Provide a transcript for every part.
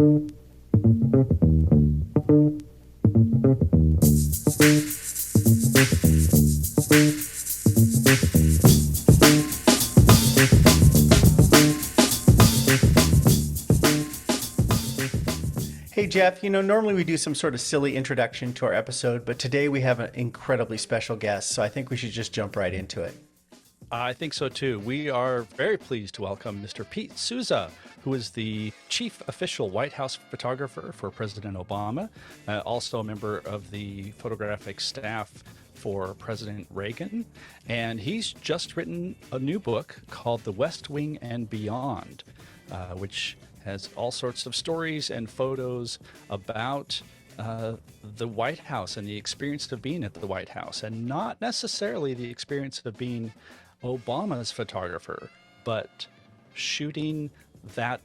Hey Jeff, normally we do some sort of silly introduction to our episode, but today we have an incredibly special guest, so I think we should just jump right into it. I think so too. We are very pleased to welcome Mr. Pete Souza, who is the chief official White House photographer for President Obama, also a member of the photographic staff for President Reagan. And he's just written a new book called The West Wing and Beyond, which has all sorts of stories and photos about the White House and the experience of being at the White House, and not necessarily the experience of being Obama's photographer, but shooting that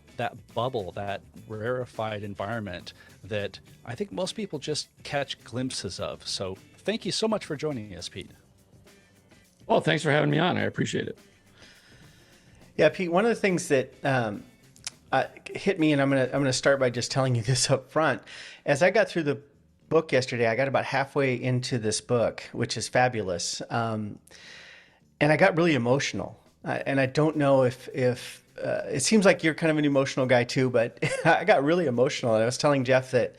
bubble, that rarefied environment that I think most people just catch glimpses of. So thank you so much for joining us, Pete. Well, thanks for having me on. I appreciate it. Yeah, Pete, one of the things that hit me, and I'm gonna start by just telling you this up front. As I got through the book yesterday, I got about halfway into this book, which is fabulous, and I got really emotional. And I don't know if it seems like you're kind of an emotional guy too, but I got really emotional. And I was telling Jeff that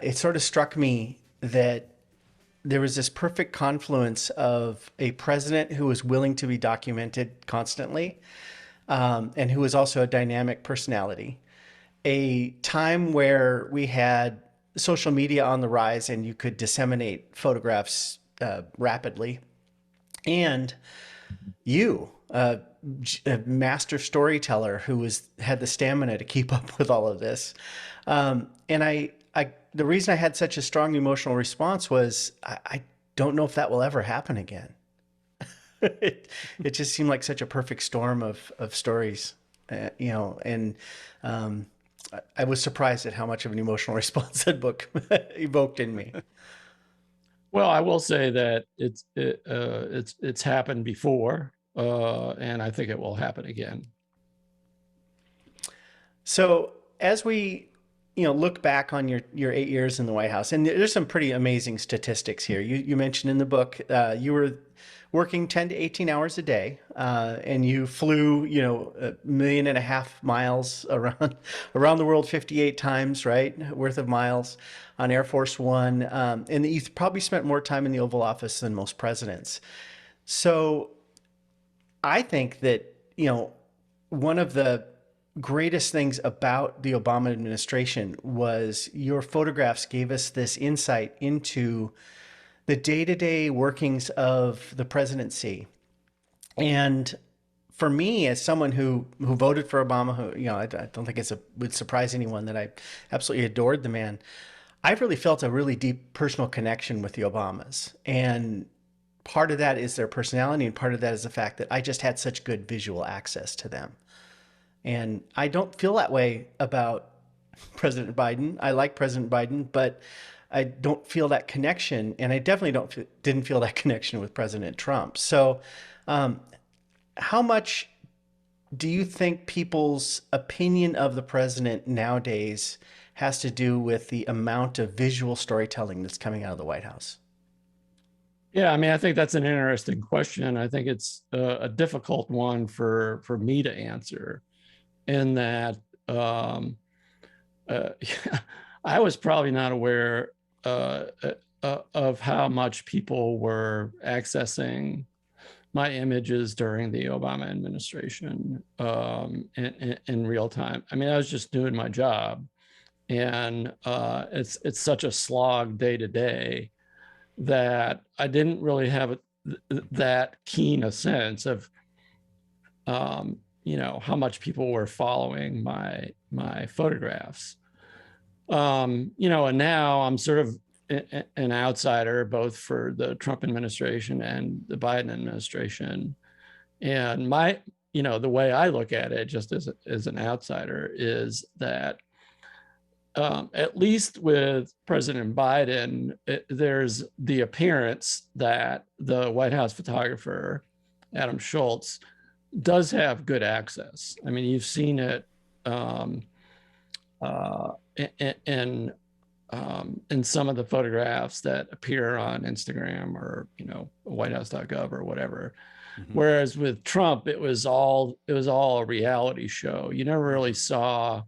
it sort of struck me that there was this perfect confluence of a president who was willing to be documented constantly, and who was also a dynamic personality. A time where we had social media on the rise and you could disseminate photographs rapidly. And you, a master storyteller who had the stamina to keep up with all of this. And the reason I had such a strong emotional response was I don't know if that will ever happen again. It just seemed like such a perfect storm of stories, and I was surprised at how much of an emotional response that book evoked in me. Well, I will say that it's happened before, and I think it will happen again. So as we look back on your 8 years in the White House, and there's some pretty amazing statistics here. You mentioned in the book you were working 10 to 18 hours a day, and you flew 1.5 million miles around the world 58 times, right, worth of miles on Air Force One, and you probably spent more time in the Oval Office than most presidents. So I think that one of the greatest things about the Obama administration was your photographs gave us this insight into the day-to-day workings of the presidency. And for me, as someone who voted for Obama, who I don't think would surprise anyone that I absolutely adored the man, I've really felt a really deep personal connection with the Obamas. And part of that is their personality, and part of that is the fact that I just had such good visual access to them. And I don't feel that way about President Biden. I like President Biden, but I don't feel that connection, and I definitely didn't feel that connection with President Trump. So how much do you think people's opinion of the president nowadays has to do with the amount of visual storytelling that's coming out of the White House? Yeah, I mean, I think that's an interesting question. I think it's a difficult one for me to answer, in that I was probably not aware of how much people were accessing my images during the Obama administration in real time. I mean, I was just doing my job, and it's such a slog day to day that I didn't really have that keen a sense of how much people were following my photographs. And now I'm sort of an outsider, both for the Trump administration and the Biden administration. And the way I look at it, just as an outsider, is that at least with President Biden, there's the appearance that the White House photographer, Adam Schultz, does have good access. I mean, you've seen it in some of the photographs that appear on Instagram or, whitehouse.gov or whatever. Mm-hmm. Whereas with Trump, it was all a reality show. You never really saw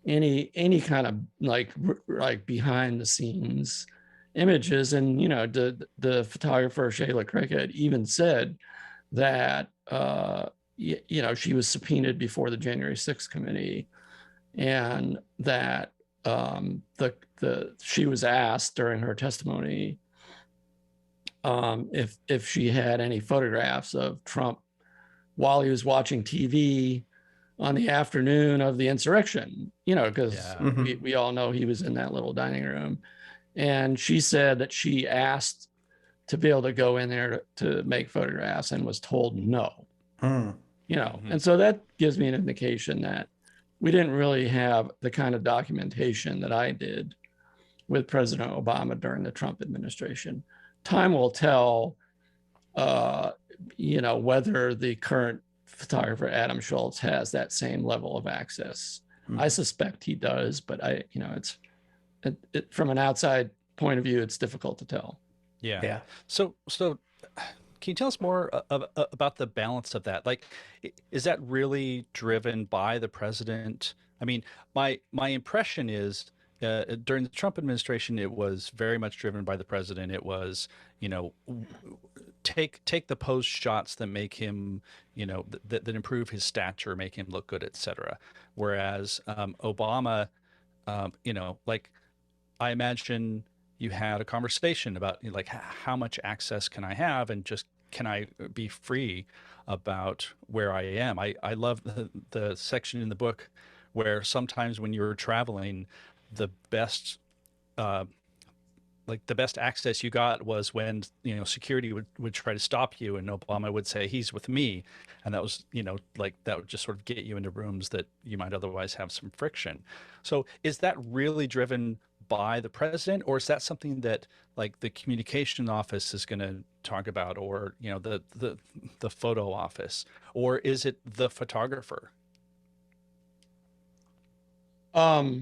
any kind of like behind the scenes images. And the photographer Shayla Cricket even said that she was subpoenaed before the January 6th committee, and that she was asked during her testimony if she had any photographs of Trump while he was watching TV on the afternoon of the insurrection, because we all know he was in that little dining room. And she said that she asked to be able to go in there to make photographs and was told no. And so that gives me an indication that we didn't really have the kind of documentation that I did with President Obama during the Trump administration. Time will tell, whether the current photographer Adam Schultz has that same level of access. I suspect he does, but it's from an outside point of view, it's difficult to tell. Yeah. So can you tell us more about the balance of that? Like, is that really driven by the president? I mean, my impression is during the Trump administration, it was very much driven by the president. It was, take the pose shots that make him, that improve his stature, make him look good, etc. Whereas Obama, like, I imagine you had a conversation about like how much access can I have, and just can I be free about where I am. I love the section in the book where sometimes when you're traveling, the best the best access you got was when security would try to stop you, and Obama would say he's with me, and that was that would just sort of get you into rooms that you might otherwise have some friction. So is that really driven by the president, or is that something that like the communication office is going to talk about, or the photo office, or is it the photographer? There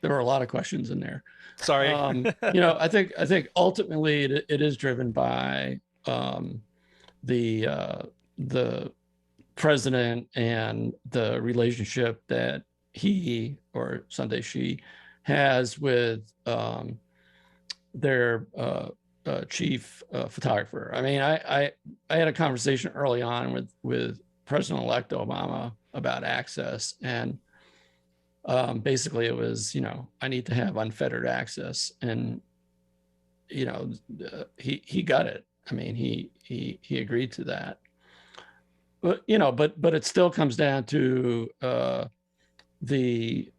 were a lot of questions in there. Sorry. I think ultimately it is driven by the president and the relationship that he, or someday she, has with their chief photographer. I mean, I had a conversation early on with President-elect Obama about access, and basically it was, I need to have unfettered access, and he got it. I mean, he agreed to that. But but it still comes down to the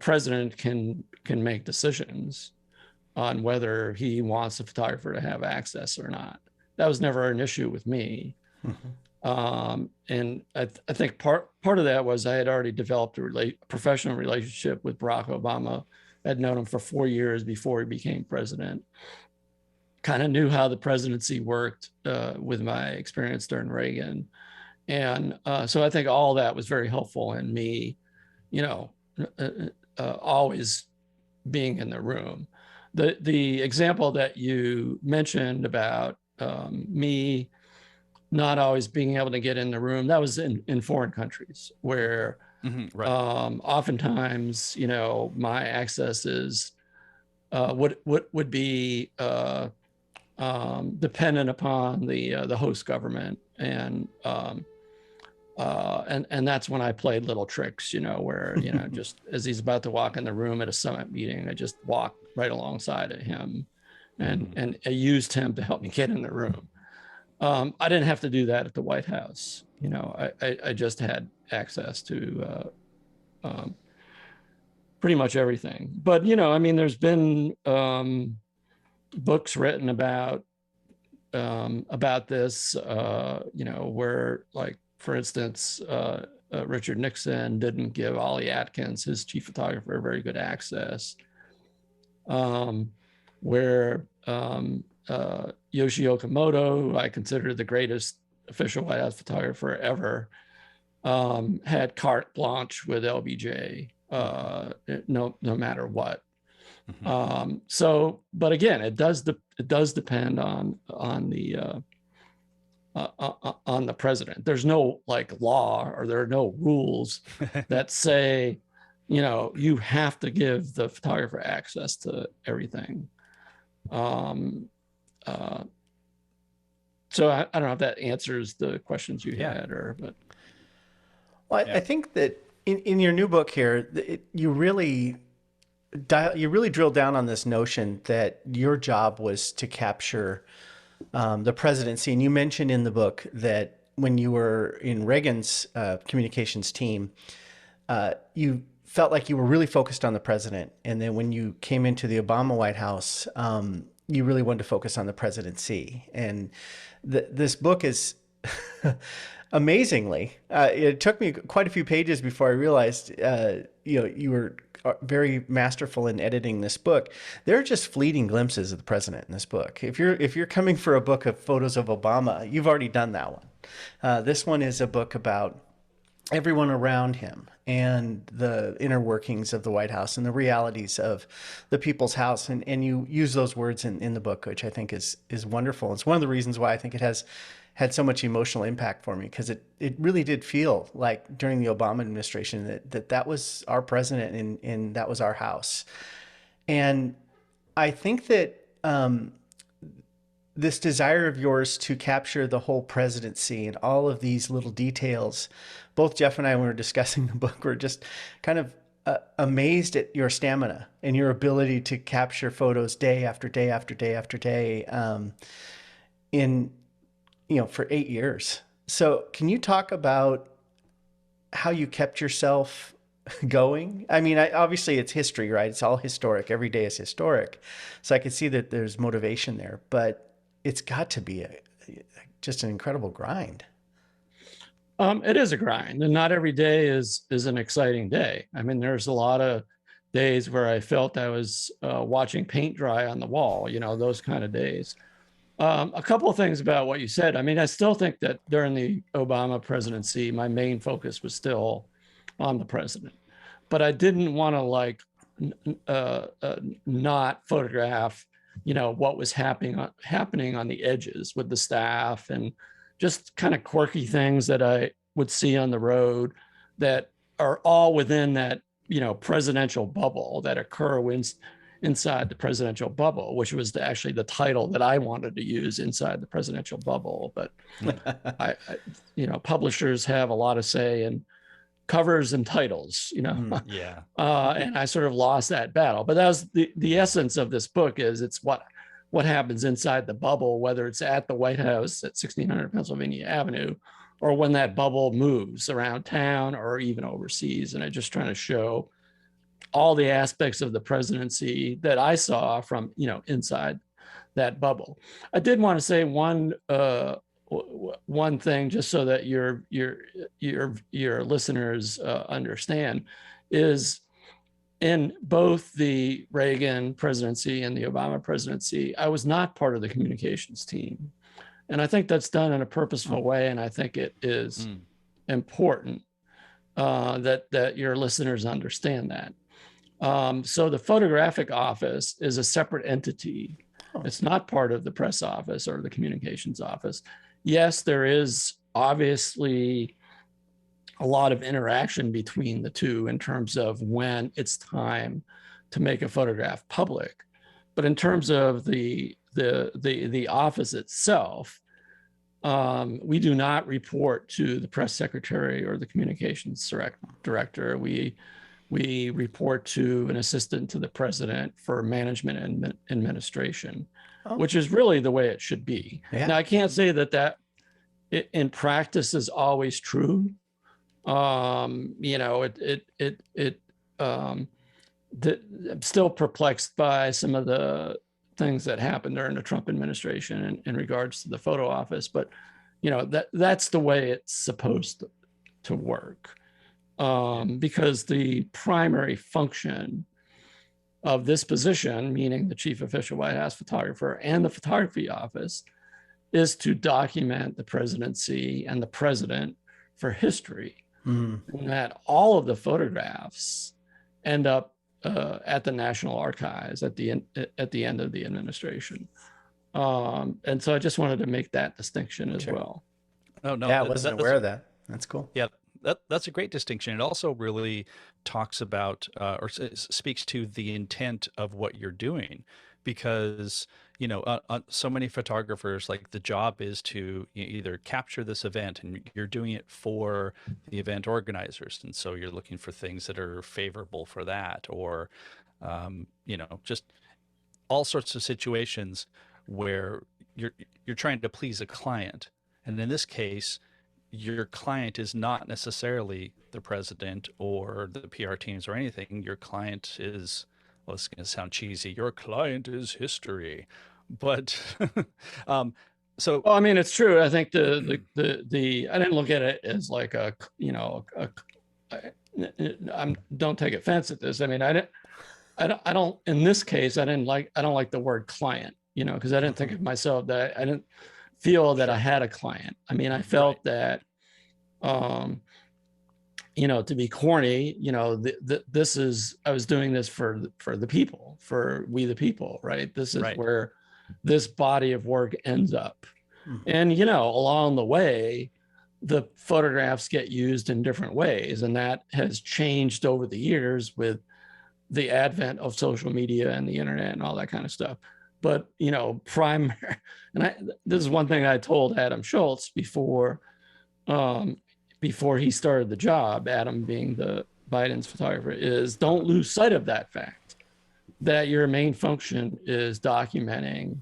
president can make decisions on whether he wants the photographer to have access or not. That was never an issue with me. And I think part of that was I had already developed a professional relationship with Barack Obama. I'd known him for 4 years before he became president. Kind of knew how the presidency worked with my experience during Reagan. And so I think all that was very helpful in me, always being in the room. The example that you mentioned about me not always being able to get in the room, that was in foreign countries where right. Oftentimes, my access is would be dependent upon the host government, and that's when I played little tricks, where just as he's about to walk in the room at a summit meeting, I just walked right alongside of him, and I used him to help me get in the room. I didn't have to do that at the White House. I just had access to pretty much everything. But, I mean, there's been books written about this, where, like, for instance, Richard Nixon didn't give Ollie Atkins, his chief photographer, very good access. Where Yoshi Okamoto, who I consider the greatest official White House photographer ever, had carte blanche with LBJ, no matter what. So, but again, it does depend on the president. There's no like law, or there are no rules that say, you have to give the photographer access to everything. So I don't know if that answers the questions you had, but. Well, I think that in your new book here, you really drilled down on this notion that your job was to capture the presidency. And you mentioned in the book that when you were in Reagan's communications team, you felt like you were really focused on the president. And then when you came into the Obama White House, you really wanted to focus on the presidency. And this book is amazingly, it took me quite a few pages before I realized, you were very masterful in editing this book. There are just fleeting glimpses of the president in this book. If you're coming for a book of photos of Obama, you've already done that one. This one is a book about everyone around him and the inner workings of the White House and the realities of the people's house. And you use those words in the book, which I think is wonderful. It's one of the reasons why I think it has had so much emotional impact for me, because it really did feel like during the Obama administration that was our president and that was our house. And I think that this desire of yours to capture the whole presidency and all of these little details, both Jeff and I, when we were discussing the book, were just kind of amazed at your stamina and your ability to capture photos day after day after day after day for 8 years. So can you talk about how you kept yourself going? I mean, obviously it's history, right? It's all historic. Every day is historic. So I could see that there's motivation there, but it's got to be just an incredible grind. It is a grind, and not every day is an exciting day. I mean, there's a lot of days where I felt I was watching paint dry on the wall, those kind of days. A couple of things about what you said. I mean, I still think that during the Obama presidency, my main focus was still on the president, but I didn't want to not photograph, what was happening on the edges with the staff and just kind of quirky things that I would see on the road that are all within that, presidential bubble that occur inside the presidential bubble, which was actually the title that I wanted to use, inside the presidential bubble. But I publishers have a lot of say in covers and titles, Yeah. And I sort of lost that battle. But that was the essence of this book. Is it's what happens inside the bubble, whether it's at the White House at 1600 Pennsylvania Avenue, or when that bubble moves around town or even overseas. And I'm just trying to show all the aspects of the presidency that I saw from, inside that bubble. I did want to say one thing, just so that your listeners understand, is in both the Reagan presidency and the Obama presidency, I was not part of the communications team. And I think that's done in a purposeful way. And I think it is important that your listeners understand that. So the photographic office is a separate entity. It's not part of the press office or the communications office. Yes, there is obviously a lot of interaction between the two in terms of when it's time to make a photograph public. But in terms of the office itself, we do not report to the press secretary or the communications director. We report to an assistant to the president for management and administration, which is really the way it should be. Yeah. Now, I can't say that in practice is always true. I'm still perplexed by some of the things that happened during the Trump administration in regards to the photo office, but that's the way it's supposed to work. Because the primary function of this position, meaning the chief official White House photographer and the photography office, is to document the presidency and the president for history. Mm. and that all of the photographs end up at the National Archives at the end of the administration. And so I just wanted to make that distinction as Sure. well. Oh no, Yeah, I wasn't aware of that. That's cool. yeah, that's a great distinction. It also really talks about speaks to the intent of what you're doing, because so many photographers, like, the job is to either capture this event, and you're doing it for the event organizers, and so you're looking for things that are favorable for that, or just all sorts of situations where you're trying to please a client. And in this case, your client is not necessarily the president or the PR teams or anything. Your client is, well, it's going to sound cheesy, your client is history. But so Well, I mean, it's true. I think the I didn't look at it as like don't take offense at this. I mean, I don't, in this case, I don't like the word client, because I didn't think of myself that I didn't feel that I had a client. I mean, I felt that, to be corny, this is, I was doing this for the people, for we the people, right? This is Right. where this body of work ends up. Mhm. And, along the way, the photographs get used in different ways. And that has changed over the years with the advent of social media and the internet and all that kind of stuff. But, this is one thing I told Adam Schultz before he started the job, Adam being the Biden's photographer, is don't lose sight of that fact, that your main function is documenting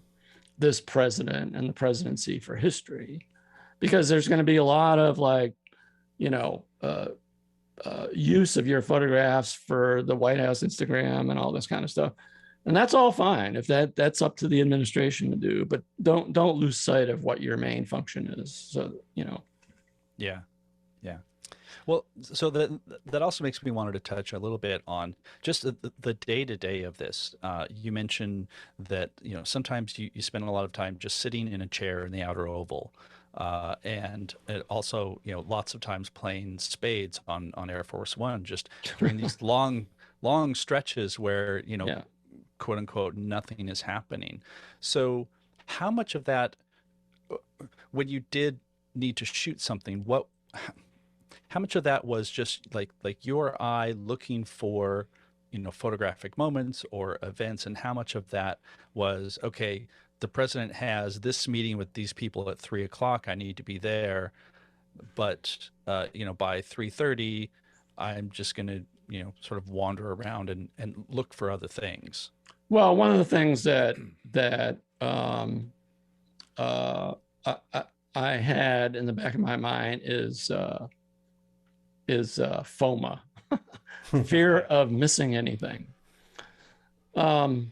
this president and the presidency for history, because there's going to be a lot of use of your photographs for the White House Instagram and all this kind of stuff. And that's all fine if that's up to the administration to do, but don't lose sight of what your main function is. So, Yeah. Well, so that also makes me wanted to touch a little bit on just the day-to-day of this. You mentioned that, sometimes you spend a lot of time just sitting in a chair in the outer oval. And it also, lots of times playing spades on Air Force One, just during these long stretches where, Yeah. quote unquote, nothing is happening. So how much of that, when you did need to shoot something, how much of that was just like your eye looking for, photographic moments or events, and how much of that was, okay, the president has this meeting with these people at 3 o'clock, I need to be there, but by 3:30, I'm just going to, sort of wander around and look for other things. Well, one of the things that I had in the back of my mind is FOMA, fear of missing anything. And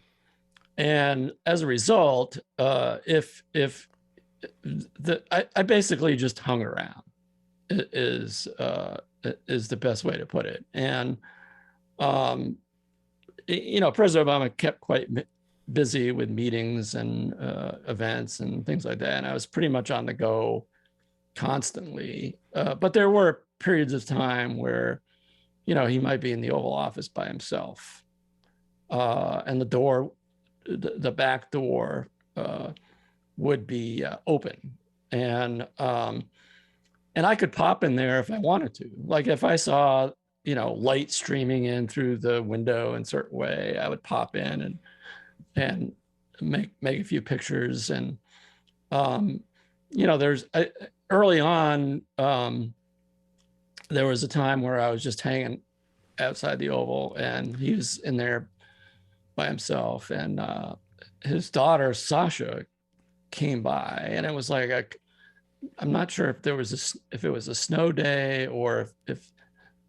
as a result, I basically just hung around is the best way to put it. And President Obama kept quite busy with meetings and events and things like that, and I was pretty much on the go constantly. But there were periods of time where, he might be in the Oval Office by himself, and the back door would be open, and I could pop in there if I wanted to. Like if I saw, light streaming in through the window in a certain way, I would pop in and make a few pictures. And there's early on, there was a time where I was just hanging outside the Oval, and he was in there by himself, and his daughter Sasha came by, and it was like I'm not sure if if it was a snow day or if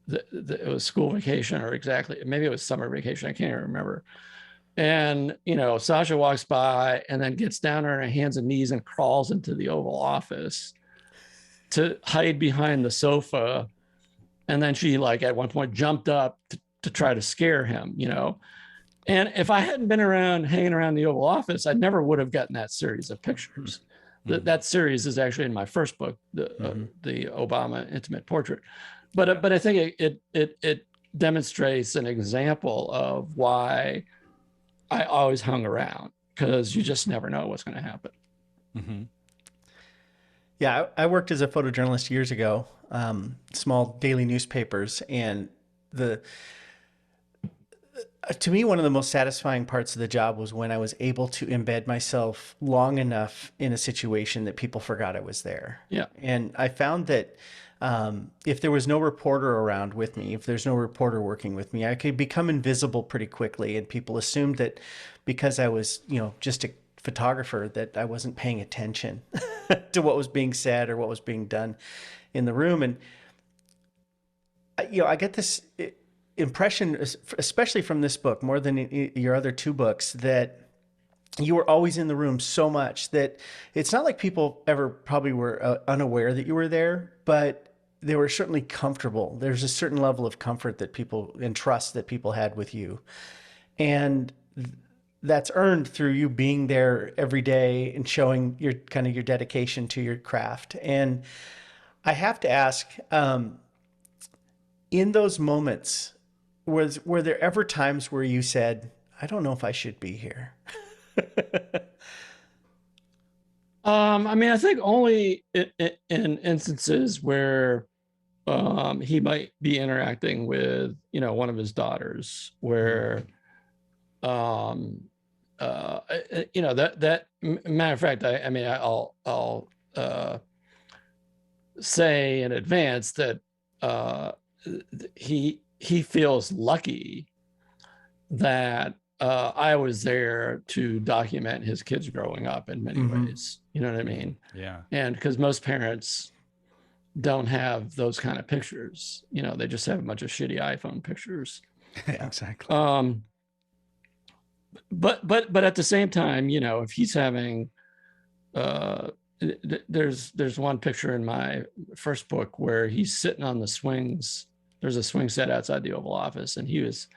it was school vacation, or exactly, maybe it was summer vacation, I can't even remember. And Sasha walks by and then gets down on her hands and knees and crawls into the Oval Office to hide behind the sofa. And then she, like, at one point jumped up to try to scare him, And if I hadn't been hanging around the Oval Office, I never would have gotten that series of pictures. Mm-hmm. That series is actually in my first book, the Obama Intimate Portrait. but I think it demonstrates an example of why I always hung around, because you just never know what's going to happen. Mm-hmm. Yeah, I worked as a photojournalist years ago, small daily newspapers, and the to me, one of the most satisfying parts of the job was when I was able to embed myself long enough in a situation that people forgot I was there. Yeah. And I found that if there was no reporter around with me, if there's no reporter working with me, I could become invisible pretty quickly. And people assumed that because I was, just a photographer, that I wasn't paying attention to what was being said or what was being done in the room. And I get this impression, especially from this book, more than your other two books, that you were always in the room so much that it's not like people ever probably were unaware that you were there, but they were certainly comfortable. There's a certain level of comfort that people and trust that people had with you. And that's earned through you being there every day and showing your kind of your dedication to your craft. And I have to ask, in those moments, were there ever times where you said, I don't know if I should be here? I mean, I think only in instances where he might be interacting with, one of his daughters, where, that matter of fact, I mean, I'll say in advance that he feels lucky that I was there to document his kids growing up in many ways. You know what I mean? Yeah. And because most parents don't have those kind of pictures, they just have a bunch of shitty iPhone pictures. Exactly. But at the same time, if he's having, there's one picture in my first book where he's sitting on the swings. There's a swing set outside the Oval Office, and he was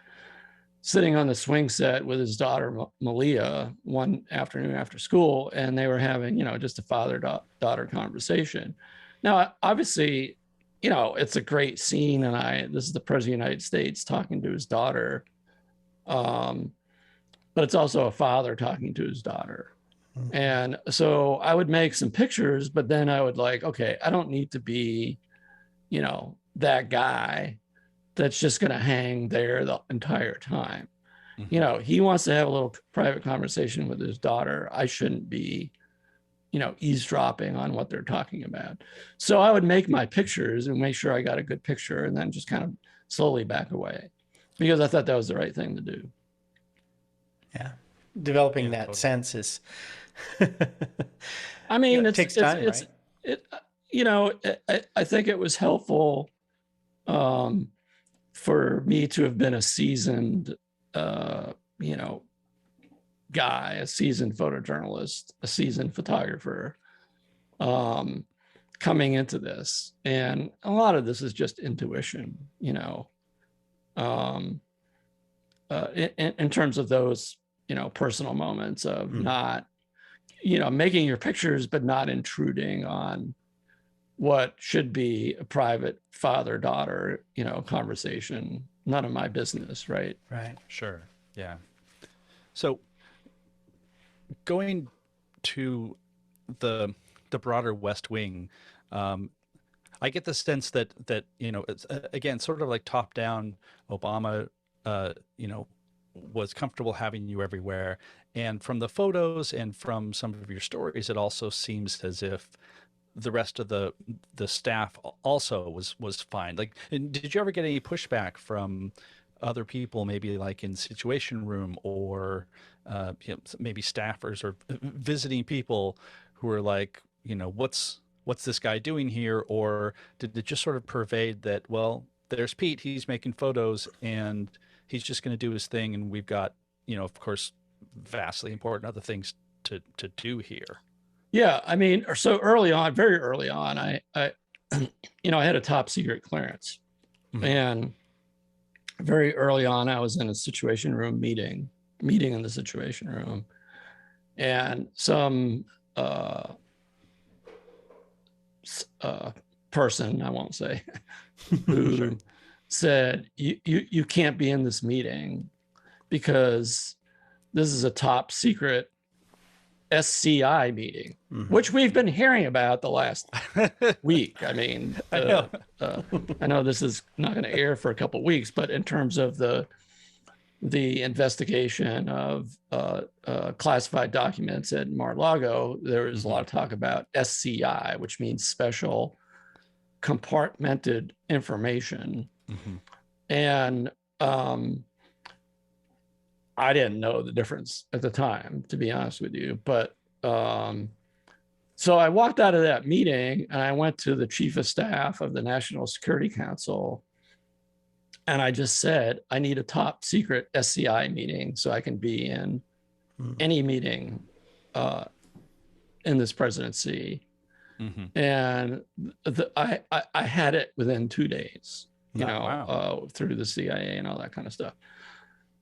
sitting on the swing set with his daughter Malia one afternoon after school, and they were having, just a father-daughter conversation. Now, obviously, it's a great scene, and this is the President of the United States talking to his daughter, but it's also a father talking to his daughter. And so I would make some pictures, but then I would okay, I don't need to be, that guy that's just going to hang there the entire time. Mm-hmm. He wants to have a little private conversation with his daughter. I shouldn't be, eavesdropping on what they're talking about. So I would make my pictures and make sure I got a good picture, and then just kind of slowly back away, because I thought that was the right thing to do. Yeah. Developing that sense is, I mean, it takes time, right? I think it was helpful for me to have been a seasoned, guy, a seasoned photojournalist, a seasoned photographer, coming into this. And a lot of this is just intuition, in terms of those, personal moments of not, making your pictures, but not intruding on what should be a private father-daughter, conversation. None of my business, right? Right. Sure. Yeah. So going to the broader West Wing, I get the sense that it's again sort of like top down. Obama, was comfortable having you everywhere, and from the photos and from some of your stories, it also seems as if the rest of the staff also was fine. Like, did you ever get any pushback from other people, maybe like in Situation Room, or maybe staffers or visiting people who were like, what's this guy doing here? Or did it just sort of pervade that, well, there's Pete, he's making photos and he's just going to do his thing, and we've got, of course, vastly important other things to do here? Yeah, I mean, so early on, very early on, I I had a top secret clearance, and very early on, I was in a Situation Room meeting in the Situation Room, and some person, I won't say, who Sure. said, you can't be in this meeting because this is a top secret SCI meeting, which we've been hearing about the last week. I mean, I know. I know this is not going to air for a couple of weeks, but in terms of the investigation of classified documents at Mar-a-Lago, there was a lot of talk about SCI, which means special compartmented information. And I didn't know the difference at the time, to be honest with you. But so I walked out of that meeting and I went to the chief of staff of the National Security Council. And I just said, I need a top secret SCI meeting so I can be in any meeting in this presidency. And I had it within 2 days, through the CIA and all that kind of stuff.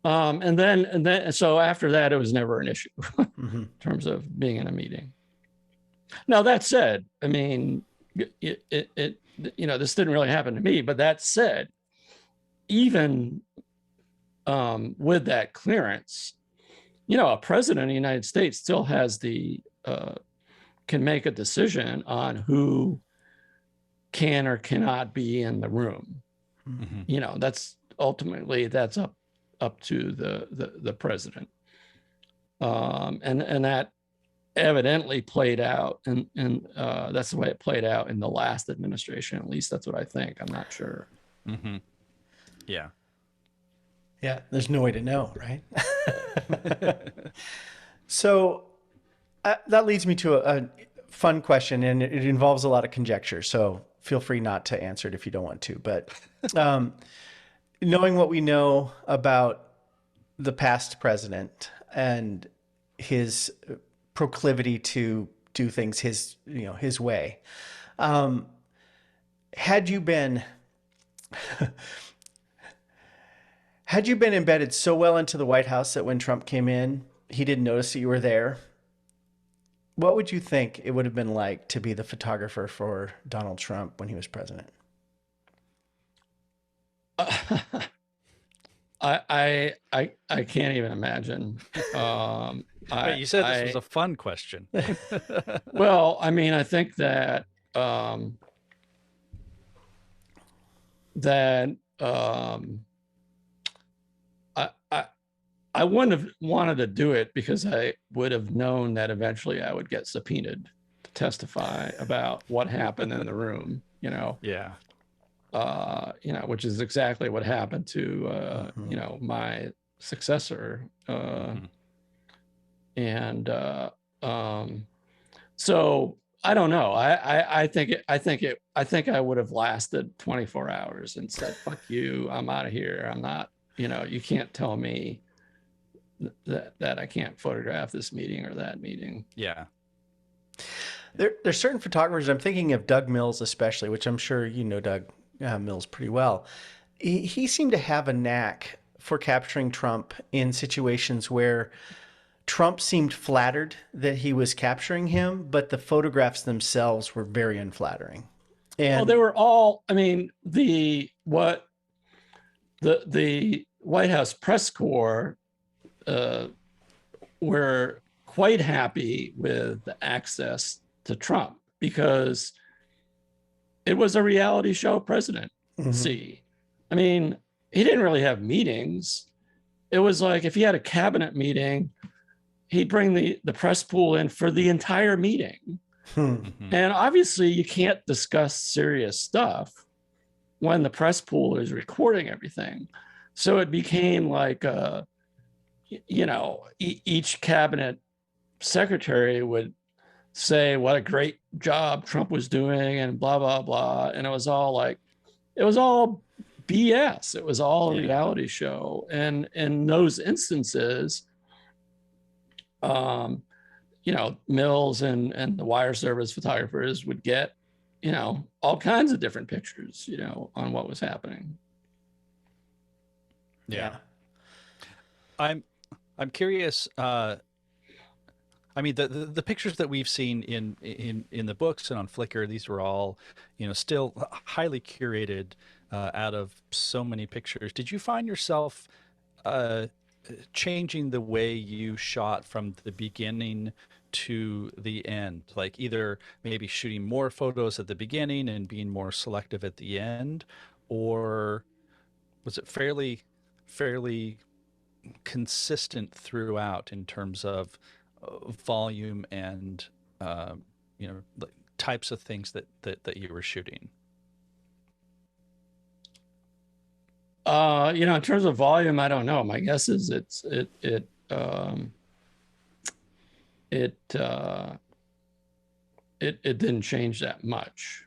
And then, so after that, it was never an issue in terms of being in a meeting. Now, that said, I mean, this didn't really happen to me, but that said, even with that clearance, a president of the United States still has can make a decision on who can or cannot be in the room. That's ultimately, that's up to the president. And that evidently played out, and that's the way it played out in the last administration. At least that's what I think. I'm not sure. Yeah. Yeah, there's no way to know, right? So that leads me to a fun question, and it involves a lot of conjecture. So feel free not to answer it if you don't want to. But knowing what we know about the past president and his proclivity to do things his way, had you been embedded so well into the White House that when Trump came in, he didn't notice that you were there, what would you think it would have been like to be the photographer for Donald Trump when he was president? I can't even imagine. Wait, you said this was a fun question. Well, I mean, I think that I wouldn't have wanted to do it because I would have known that eventually I would get subpoenaed to testify about what happened in the room, Yeah. Which is exactly what happened to, my successor. And so I don't know. I think I would have lasted 24 hours and said, fuck you, I'm out of here. I'm not, you can't tell me that I can't photograph this meeting or that meeting. Yeah. There's certain photographers, I'm thinking of Doug Mills especially, which I'm sure you know Doug Mills pretty well. He seemed to have a knack for capturing Trump in situations where Trump seemed flattered that he was capturing him, but the photographs themselves were very unflattering. And well, they were all, I mean, the White House press corps were quite happy with the access to Trump because it was a reality show presidency. I mean, he didn't really have meetings. It was like if he had a cabinet meeting, he'd bring the press pool in for the entire meeting. And obviously you can't discuss serious stuff when the press pool is recording everything. So it became like, each cabinet secretary would say what a great job Trump was doing and blah, blah, blah. And it was all BS. It was all a reality show. And in those instances, Mills and the wire service photographers would get, all kinds of different pictures, on what was happening. Yeah. I'm curious, I mean, the pictures that we've seen in the books and on Flickr, these were all, still highly curated out of so many pictures. Did you find yourself uh, changing the way you shot from the beginning to the end? Like either maybe shooting more photos at the beginning and being more selective at the end, or was it fairly consistent throughout in terms of volume and like types of things that you were shooting? In terms of volume, I don't know. My guess is it it didn't change that much.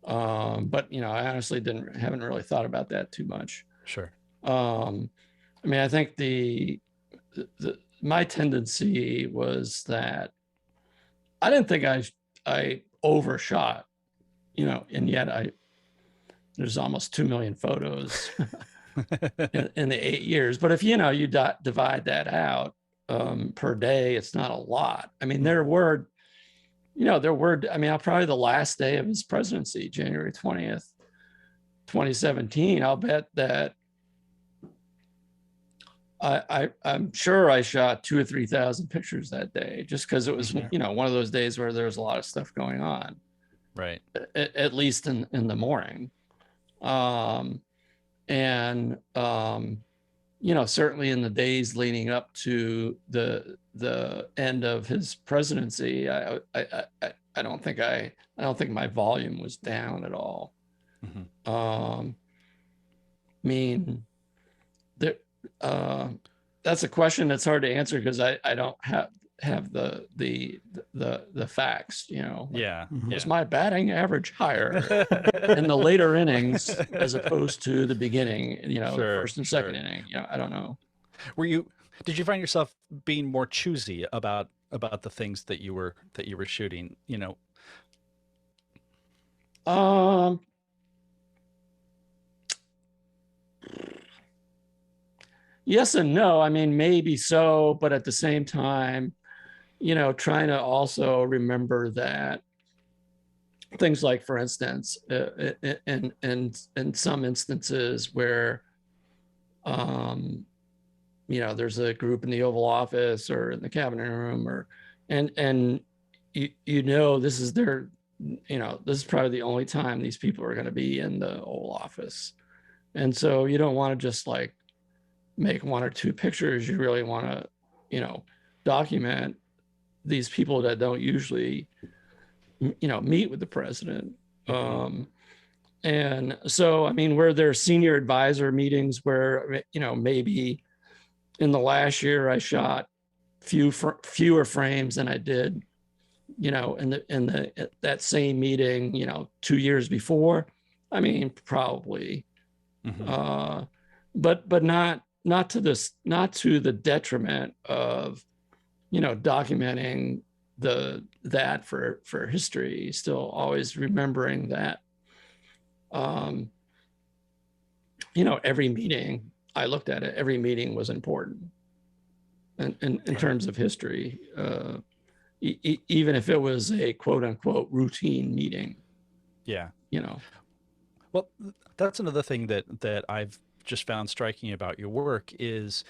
But I honestly haven't really thought about that too much. Sure. I mean, I think my tendency was that I didn't think I overshot, and yet there's almost 2 million photos in the 8 years. But if you divide that out per day, it's not a lot. I mean, I mean, probably the last day of his presidency, January 20th, 2017, I'll bet that I'm sure I shot 2,000 or 3,000 pictures that day, just because it was, one of those days where there was a lot of stuff going on. Right. At least in the morning. And certainly in the days leading up to the end of his presidency, I don't think my volume was down at all. Mm-hmm. I mean, that's a question that's hard to answer because I don't have the facts. Yeah. Was my batting average higher in the later innings as opposed to the beginning? Sure, first and second inning. I don't know. Did you find yourself being more choosy about the things that you were shooting? Yes and no. I mean, maybe so, but at the same time, trying to also remember that things like, for instance, in some instances where, there's a group in the Oval Office or in the cabinet room, and this is this is probably the only time these people are going to be in the Oval Office, and so you don't want to just like make 1 or 2 pictures. You really want to, document these people that don't usually, meet with the president. And so, I mean, where there's senior advisor meetings where, maybe in the last year I shot fewer frames than I did, in that same meeting, 2 years before. I mean, probably, but not to the detriment of, documenting that for history. Still always remembering that, every meeting I looked at it, every meeting was important in terms of history, even if it was a quote unquote routine meeting. Yeah. Well, that's another thing that I've just found striking about your work is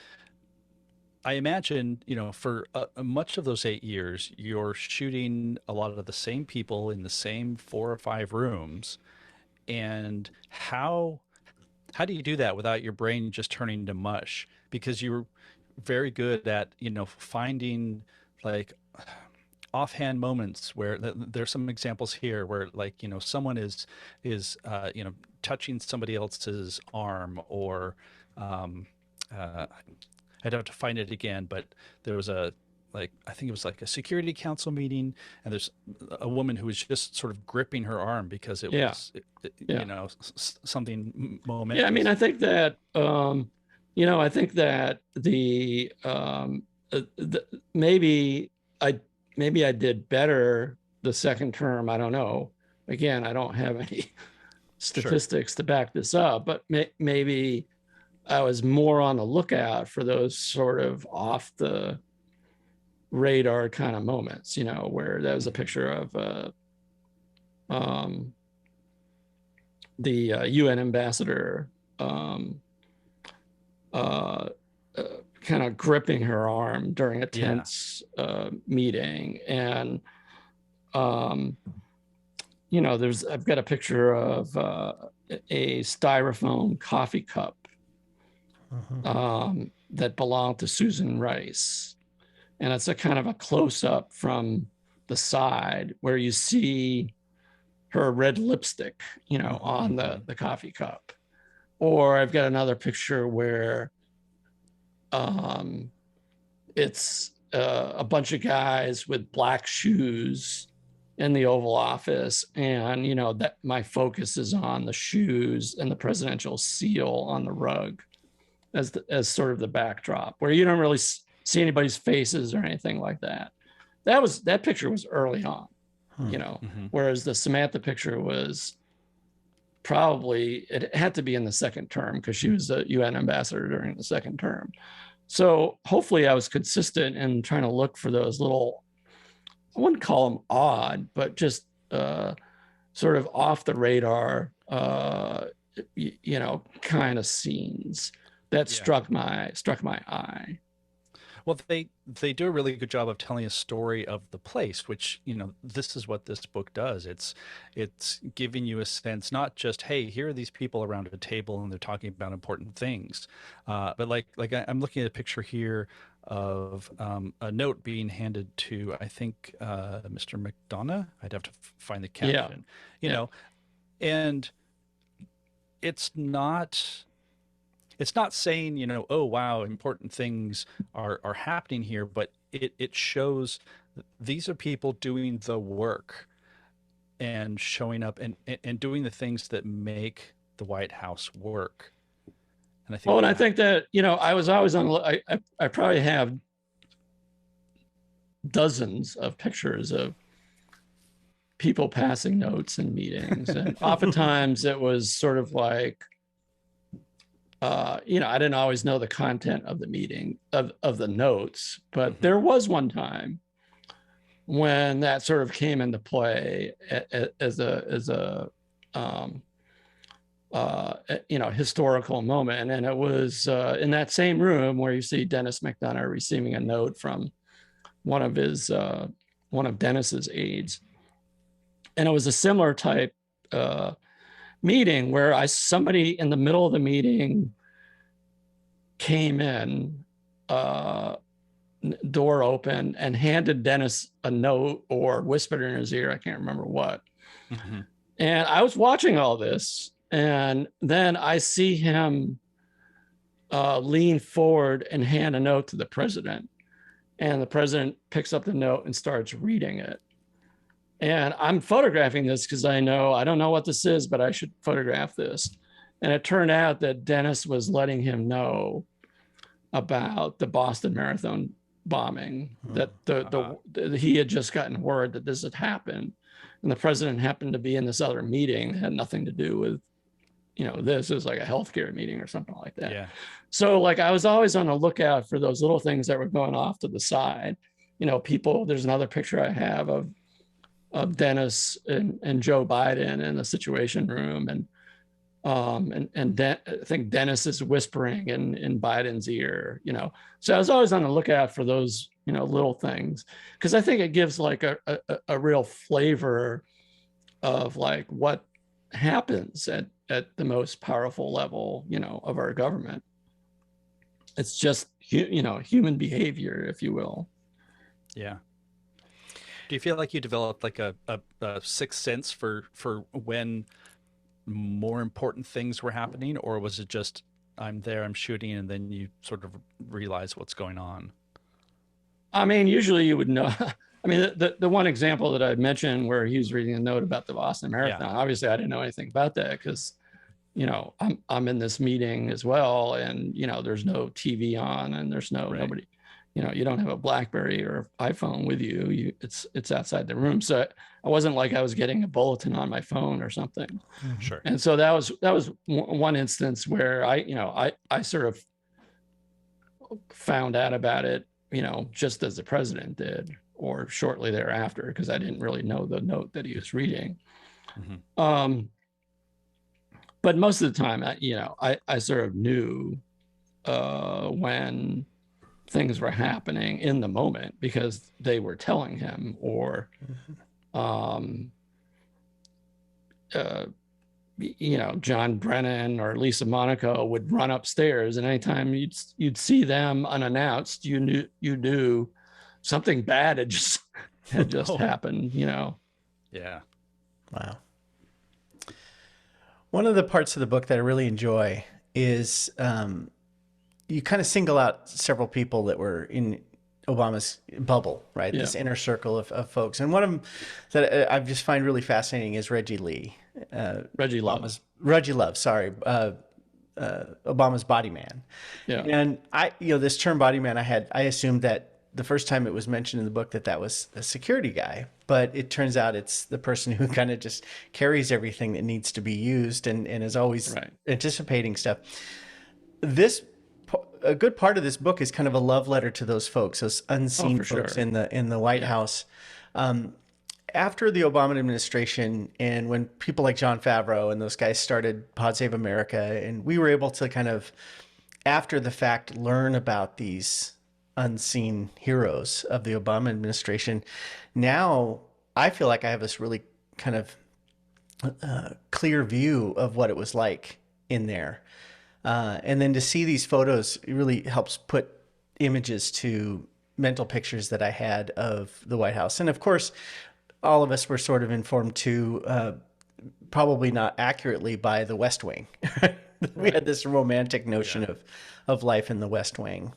I imagine, for much of those 8 years, you're shooting a lot of the same people in the same 4 or 5 rooms. And how do you do that without your brain just turning to mush? Because you're very good at, finding like offhand moments where there's some examples here where like, someone is touching somebody else's arm, or I'd have to find it again, but there was I think it was like a security council meeting, and there's a woman who was just sort of gripping her arm because it was, something momentous. Yeah, I mean, I think that, maybe I did better the second term. I don't know. Again, I don't have any statistics to back this up, but maybe I was more on the lookout for those sort of off the radar kind of moments, you know, where there was a picture of the UN ambassador kind of gripping her arm during a tense meeting. And, you know, I've got a picture of a styrofoam coffee cup that belonged to Susan Rice. And it's a kind of a close up from the side where you see her red lipstick, you know, on the coffee cup. Or I've got another picture where it's a bunch of guys with black shoes in the Oval Office. And, you know, that my focus is on the shoes and the presidential seal on the rug as sort of the backdrop, where you don't really see anybody's faces or anything like that. That picture was early on, you know, whereas the Samantha picture was probably, it had to be in the second term because she was a UN ambassador during the second term. So hopefully I was consistent in trying to look for those little, I wouldn't call them odd, but just sort of off the radar, you know, kind of scenes that struck my eye. Well, they do a really good job of telling a story of the place, which, you know, this is what this book does. It's giving you a sense, not just, hey, here are these people around a table and they're talking about important things, but like I'm looking at a picture here of a note being handed to, I think, Mr. McDonough. I'd have to find the caption, you know, and it's not saying, you know, oh, wow, important things are happening here, but it shows these are people doing the work and showing up and doing the things that make the White House work. And I think, and I think that, you know, I was always I probably have dozens of pictures of people passing notes in meetings. And oftentimes it was sort of like, you know, I didn't always know the content of the meeting of the notes, but there was one time when that sort of came into play as a you know, historical moment. And it was in that same room where you see Dennis McDonough receiving a note from one of Dennis's aides. And it was a similar type meeting where somebody in the middle of the meeting came in, door open, and handed Dennis a note or whispered in his ear, I can't remember what. And I was watching all this, and then I see him lean forward and hand a note to the president. And the president picks up the note and starts reading it. And I'm photographing this because I don't know what this is, but I should photograph this. And it turned out that Dennis was letting him know about the Boston Marathon bombing, that he had just gotten word that this had happened. And the president happened to be in this other meeting that had nothing to do with, you know, this. It was like a healthcare meeting or something like that. Yeah. So like I was always on the lookout for those little things that were going off to the side. You know, people, there's another picture I have of Dennis and Joe Biden in the Situation Room, and I think Dennis is whispering in Biden's ear, you know. So I was always on the lookout for those, you know, little things, because I think it gives like a real flavor of like what happens at the most powerful level, you know, of our government. It's just, you know, human behavior, if you will. Yeah. Do you feel like you developed like a sixth sense for when more important things were happening, or was it just I'm there, I'm shooting, and then you sort of realize what's going on? I mean, usually you would know. I mean, the one example that I mentioned where he was reading a note about the Boston Marathon, obviously I didn't know anything about that because, you know, I'm in this meeting as well, and, you know, there's no TV on, and there's nobody, you know, you don't have a BlackBerry or iPhone with you. It's outside the room. So I wasn't like I was getting a bulletin on my phone or something. Sure. And so that was one instance where I sort of found out about it just as the president did, or shortly thereafter, because I didn't really know the note that he was reading. Mm-hmm. But most of the time, I sort of knew when things were happening in the moment because they were telling him, or John Brennan or Lisa Monaco would run upstairs, and anytime you'd see them unannounced, you knew something bad had just happened. Yeah. Wow. One of the parts of the book that I really enjoy is you kind of single out several people that were in Obama's bubble, right? Yeah. This inner circle of folks. And one of them that I just find really fascinating is Reggie Lee. Reggie Love. Reggie Love, sorry. Obama's body man. Yeah. And this term body man, I assumed that the first time it was mentioned in the book that was a security guy, but it turns out it's the person who kind of just carries everything that needs to be used and is always anticipating stuff. A good part of this book is kind of a love letter to those folks, those unseen folks in the White House. After the Obama administration, and when people like Jon Favreau and those guys started Pod Save America, and we were able to kind of, after the fact, learn about these unseen heroes of the Obama administration. Now I feel like I have this really kind of clear view of what it was like in there. And then to see these photos, it really helps put images to mental pictures that I had of the White House. And of course, all of us were sort of informed too, probably not accurately, by the West Wing. We had this romantic notion of life in the West Wing.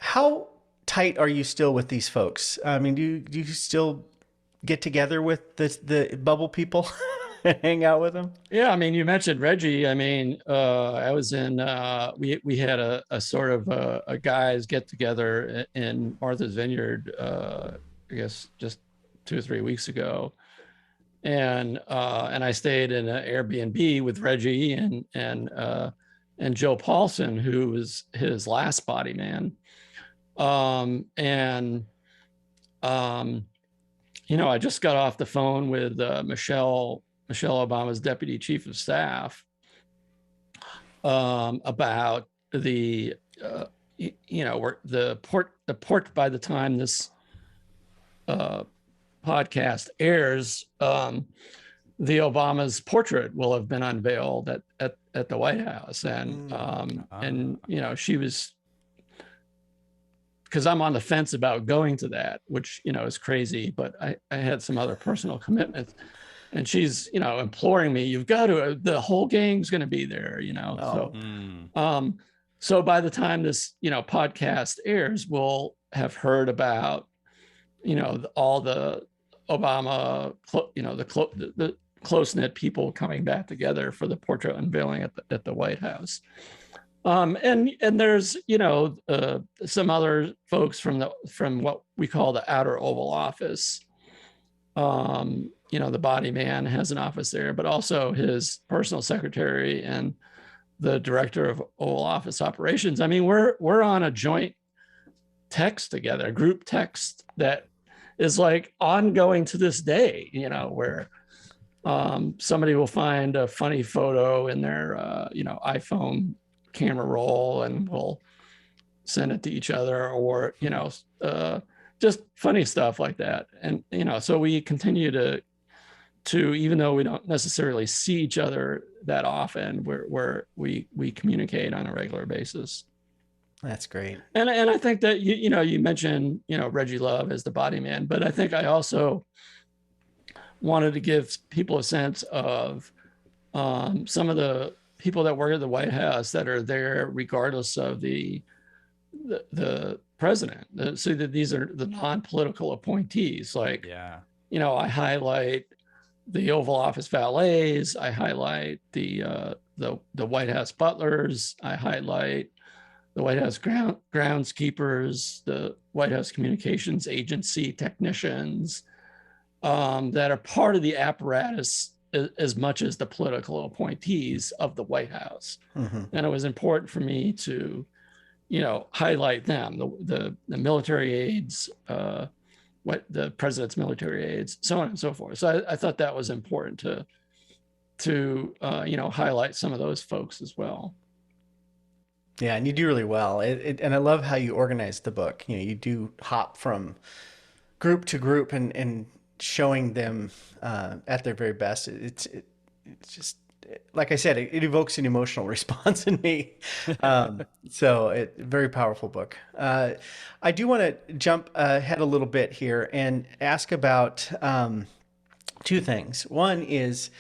How tight are you still with these folks? I mean, do you still get together with the bubble people? Hang out with them? Yeah, I mean, you mentioned Reggie. I mean, I was in. We had a sort of a guys get together in Martha's Vineyard. I guess just 2 or 3 weeks ago, and I stayed in an Airbnb with Reggie and Joe Paulson, who was his last body man. I just got off the phone with Michelle Obama's deputy chief of staff about the port by the time this podcast airs, the Obama's portrait will have been unveiled at the White House, and she was, because I'm on the fence about going to that, which is crazy, but I had some other personal commitments. And she's, imploring me, you've got to, the whole gang's going to be there, So by the time this, podcast airs, we'll have heard about, all the Obama, the close-knit people coming back together for the portrait unveiling at the White House. And there's, some other folks from what we call the outer Oval Office. The body man has an office there, but also his personal secretary and the director of Oval Office operations. I mean, we're on a joint text together, a group text that is like ongoing to this day, where somebody will find a funny photo in their, iPhone camera roll and we'll send it to each other, or, just funny stuff like that. And, so we continue to, even though we don't necessarily see each other that often, we communicate on a regular basis. That's great. And I think that, you mentioned, Reggie Love as the body man, but I think I also wanted to give people a sense of some of the people that work at the White House that are there regardless of the president. So that these are the non-political appointees. Like, I highlight the Oval Office valets. I highlight the White House butlers. I highlight the White House groundskeepers, the White House communications agency technicians that are part of the apparatus as much as the political appointees of the White House. Mm-hmm. And it was important for me to highlight them, the military aides, what the president's military aides, so on and so forth. So I thought that was important to highlight some of those folks as well. Yeah, and you do really well. And I love how you organize the book. You do hop from group to group and showing them at their very best. It's just like I said, it evokes an emotional response in me. Very powerful book. I do want to jump ahead a little bit here and ask about two things. One is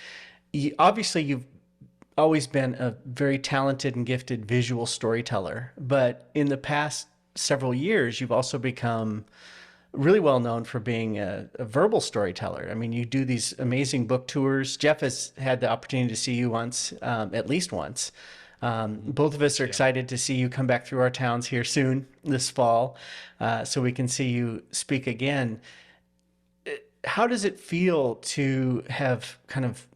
obviously you've always been a very talented and gifted visual storyteller, but in the past several years, you've also become really well known for being a verbal storyteller. I mean, you do these amazing book tours. Jeff has had the opportunity to see you once, at least once. Both of us are excited to see you come back through our towns here soon this fall, so we can see you speak again. How does it feel to have kind of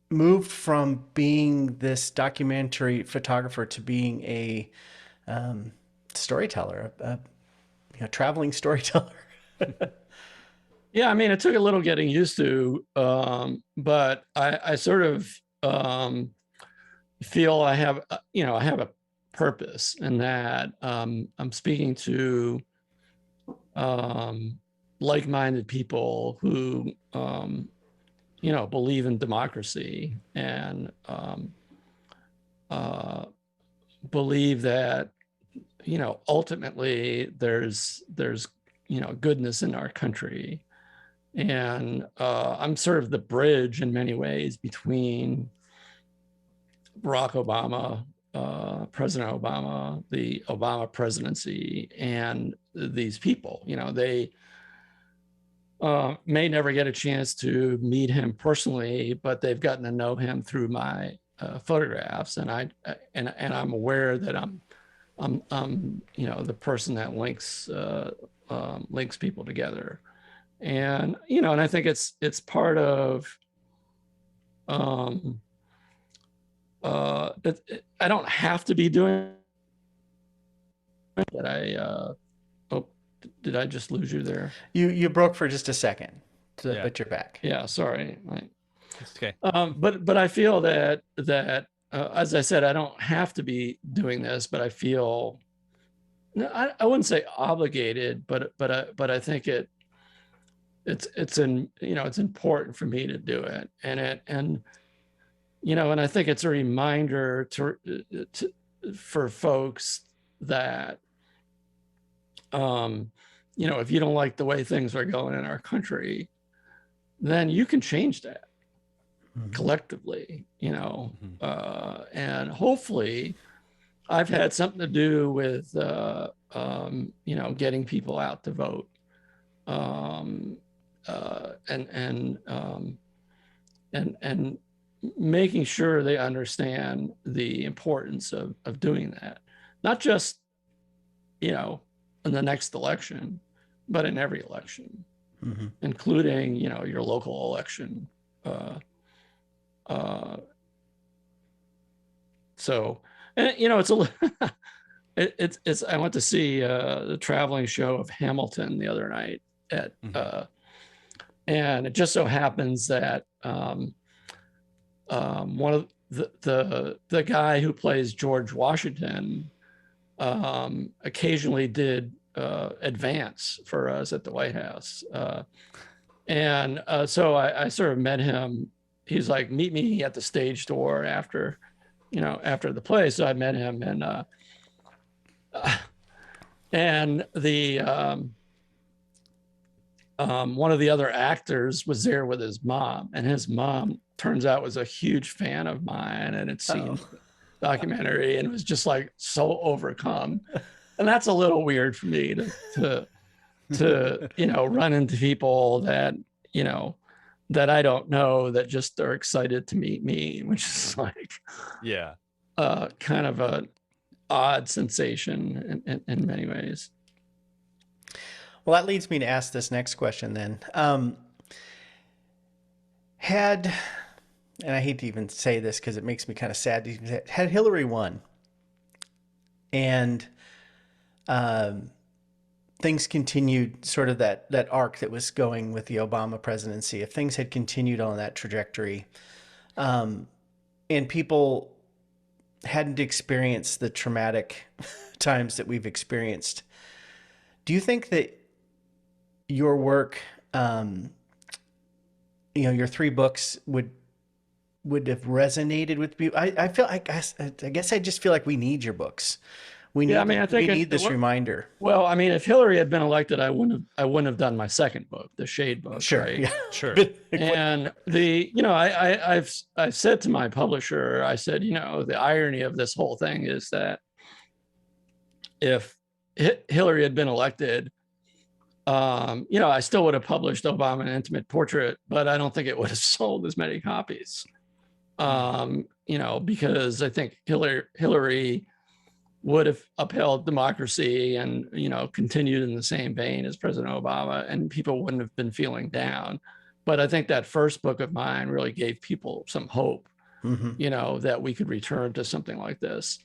moved from being this documentary photographer to being a storyteller, a traveling storyteller? Yeah, I mean, it took a little getting used to, but I sort of feel I have a purpose in that I'm speaking to like-minded people who believe in democracy and believe that ultimately there's goodness in our country. And I'm sort of the bridge in many ways between Barack Obama, President Obama, the Obama presidency, and these people. They may never get a chance to meet him personally, but they've gotten to know him through my photographs, and I'm aware that I'm the person that links people together. And and I think it's part of I don't have to be doing that. Did I just lose you there? You broke for just a second, but you're back. Yeah, sorry. It's okay. But I feel that as I said, I don't have to be doing this, but I feel I wouldn't say obligated, but I think it's important for me to do it, and I think it's a reminder for folks that if you don't like the way things are going in our country, then you can change that collectively, and hopefully I've had something to do with getting people out to vote, and making sure they understand the importance of doing that, not just in the next election, but in every election, including your local election. So, and it's I went to see the traveling show of Hamilton the other night and it just so happens that one of the guy who plays George Washington occasionally did advance for us at the White House, and so I sort of met him. He's like, meet me at the stage door after the play. So I met him, and the one of the other actors was there with his mom, and his mom turns out was a huge fan of mine and had seen the documentary and was just like so overcome. And that's a little weird for me to run into people that that I don't know that just are excited to meet me, which is like kind of a odd sensation in many ways. Well, that leads me to ask this next question then. And I hate to even say this because it makes me kind of sad, had Hillary won and things continued sort of that arc that was going with the Obama presidency, if things had continued on that trajectory, and people hadn't experienced the traumatic times that we've experienced, do you think that your work, your three books would have resonated with people? I guess I just feel like we need your books. We Yeah, I need mean, I think we need this reminder. well, I mean, if Hillary had been elected, I wouldn't have done my second book, the Shade book, Sure, right? yeah, Sure. And I've said to my publisher, I said, the irony of this whole thing is that if Hillary had been elected, I still would have published Obama: An Intimate Portrait, but I don't think it would have sold as many copies. Because I think Hillary would have upheld democracy and, continued in the same vein as President Obama, and people wouldn't have been feeling down. But I think that first book of mine really gave people some hope, that we could return to something like this.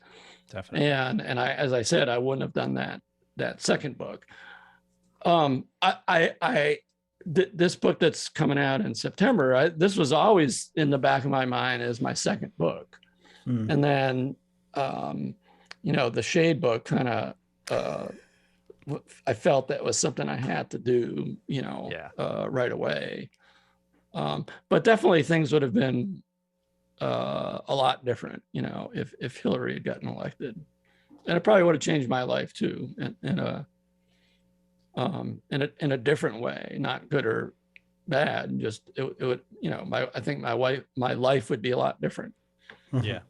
Definitely. And as I said, I wouldn't have done that second book. This book that's coming out in September, this was always in the back of my mind as my second book. And then, the Shade book kind of, I felt that was something I had to do, right away. But definitely things would have been a lot different, if Hillary had gotten elected. And it probably would have changed my life too, in a different way, not good or bad. Just it would, I think my life would be a lot different. Yeah.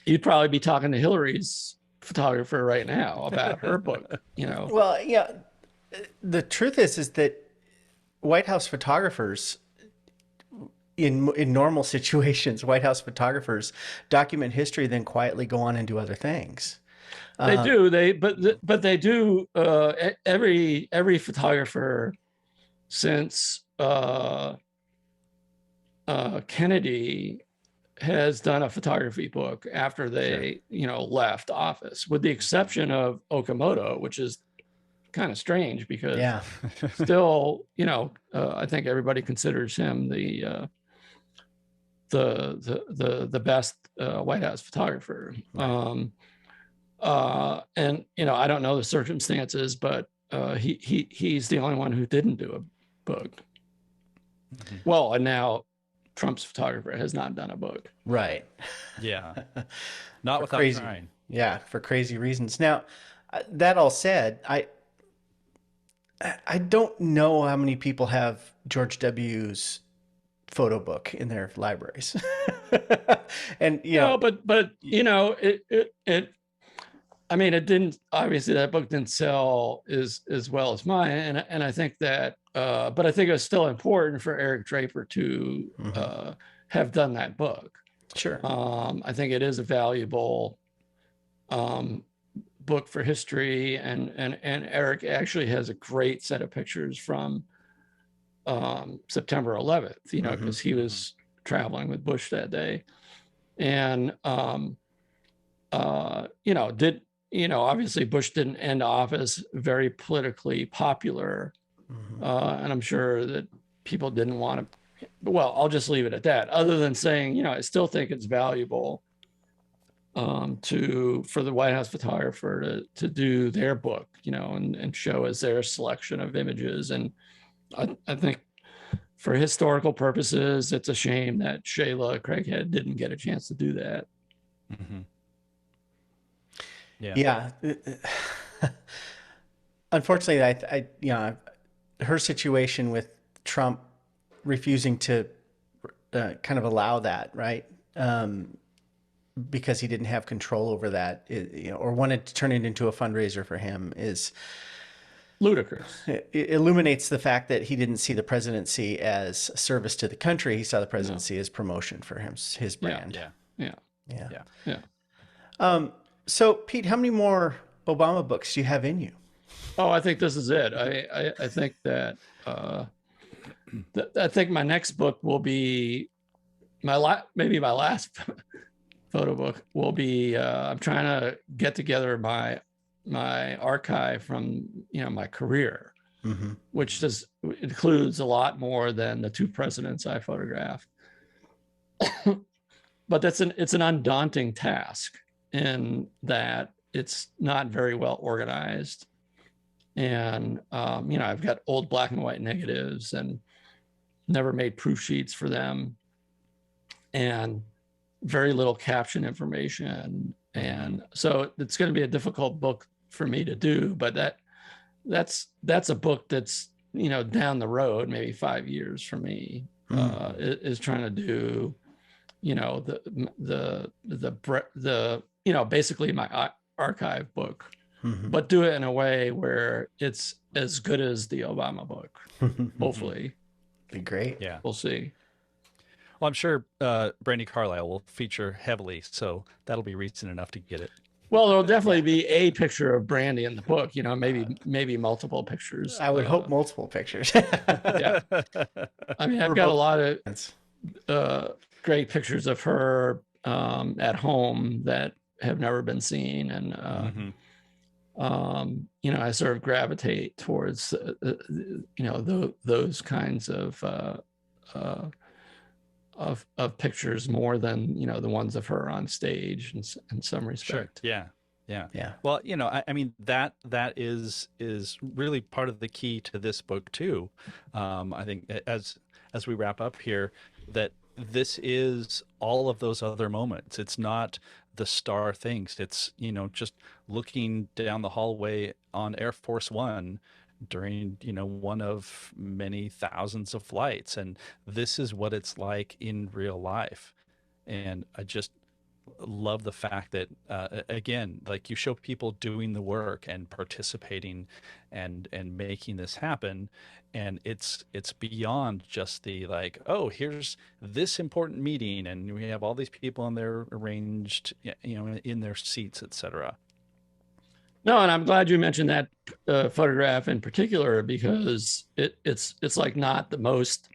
You'd probably be talking to Hillary's photographer right now about her book, Well, yeah, the truth is that White House photographers, in normal situations, White House photographers document history, then quietly go on and do other things. They do. But they do. Every photographer since Kennedy has done a photography book after they, left office, with the exception of Okamoto, which is kind of strange because still, I think everybody considers him the best White House photographer. Right. And I don't know the circumstances, but he's the only one who didn't do a book. Mm-hmm. Well, and now Trump's photographer has not done a book. Right. Yeah. Not without trying. Yeah, for crazy reasons. Now, that all said, I don't know how many people have George W.'s photo book in their libraries. And but it didn't, obviously that book didn't sell as well as mine. And I think that, but I think it was still important for Eric Draper to have done that book. Sure. I think it is a valuable book for history. And Eric actually has a great set of pictures from September 11th, because he was traveling with Bush that day. And, obviously Bush didn't end office very politically popular. And I'm sure that people didn't want to, well, I'll just leave it at that, other than saying, I still think it's valuable for the White House photographer to do their book, and show as their selection of images. And I think for historical purposes, it's a shame that Shayla Craighead didn't get a chance to do that. Mm-hmm. Yeah. Unfortunately, her situation with Trump refusing to kind of allow that, right? Because he didn't have control over that, or wanted to turn it into a fundraiser for him, is ludicrous. It illuminates the fact that he didn't see the presidency as a service to the country. He saw the presidency as promotion for his brand. Yeah. So, Pete, how many more Obama books do you have in you? Oh, I think this is it. I think that I think my next book will be maybe my last photo book will be. I'm trying to get together my my archive from, my career, Mm-hmm. which includes a lot more than the two presidents I photographed. But it's an undaunting task in that it's not very well organized. And, I've got old black and white negatives and never made proof sheets for them, and very little caption information. And so it's going to be a difficult book for me to do, but that's a book that's, down the road, maybe 5 years for me, is trying to do, basically my archive book, but do it in a way where it's as good as the Obama book. Hopefully. Be great. Yeah. We'll see. Well, I'm sure Brandy Carlisle will feature heavily, so that'll be reason enough to get it. Well, there'll definitely be a picture of Brandy in the book, maybe multiple pictures. I would hope multiple pictures. Yeah. I mean, I've got a lot of great pictures of her at home that have never been seen. And, I sort of gravitate towards, those kinds of pictures more than, the ones of her on stage in some respect. Sure. Yeah. Yeah. Well, I mean, that is really part of the key to this book too. I think as we wrap up here, that this is all of those other moments. It's not the star things. It's, just looking down the hallway on Air Force One during, one of many thousands of flights. And this is what it's like in real life. And I just love the fact that, again, like, you show people doing the work and participating and making this happen. And it's beyond just the, like, oh, here's this important meeting and we have all these people and they're arranged, in their seats, etc. No, and I'm glad you mentioned that photograph in particular, because it's like not the most,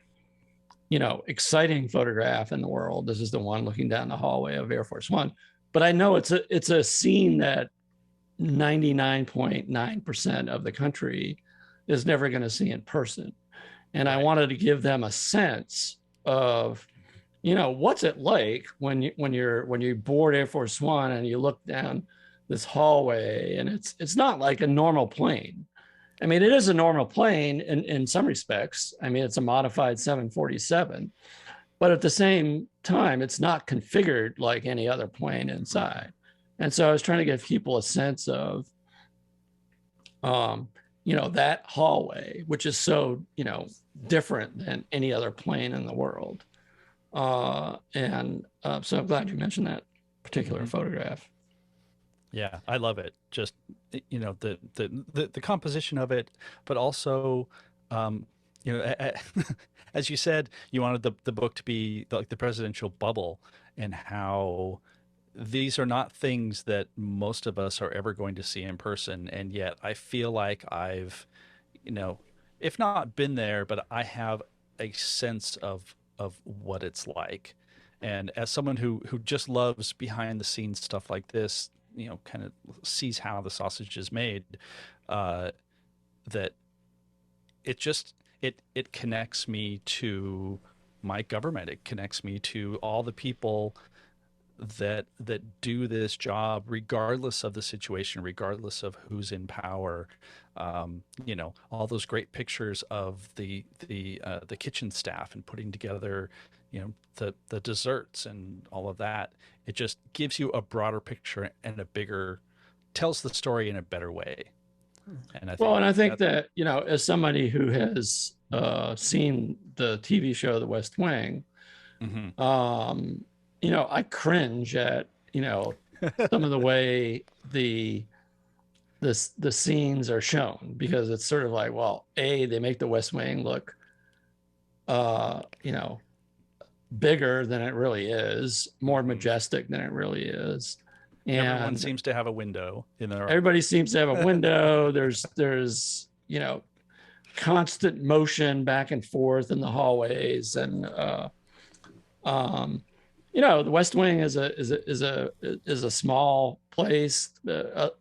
exciting photograph in the world. This is the one looking down the hallway of Air Force One, but I know it's a scene that 99.9% of the country is never going to see in person. And I wanted to give them a sense of, what's it like when you board Air Force One and you look down this hallway, and it's not like a normal plane. I mean, it is a normal plane in some respects. I mean, it's a modified 747, but at the same time, it's not configured like any other plane inside. And so I was trying to give people a sense of, that hallway, which is so, different than any other plane in the world. So I'm glad you mentioned that particular photograph. Yeah, I love it. Just, the composition of it, but also, as you said, you wanted the book to be like the presidential bubble, and how these are not things that most of us are ever going to see in person. And yet I feel like I've, if not been there, but I have a sense of what it's like. And as someone who just loves behind the scenes stuff like this, kind of sees how the sausage is made, that it connects me to my government. It connects me to all the people that do this job, regardless of the situation, regardless of who's in power. All those great pictures of the kitchen staff and putting together, the desserts and all of that. It just gives you a broader picture and tells the story in a better way. And I think that, as somebody who has seen the TV show The West Wing, I cringe at, some of the way the scenes are shown, because it's sort of like, well, they make the West Wing look, bigger than it really is, more majestic than it really is. And everyone seems to have a window in their. Everybody seems to have a window. There's constant motion back and forth in the hallways, and the West Wing is a small place,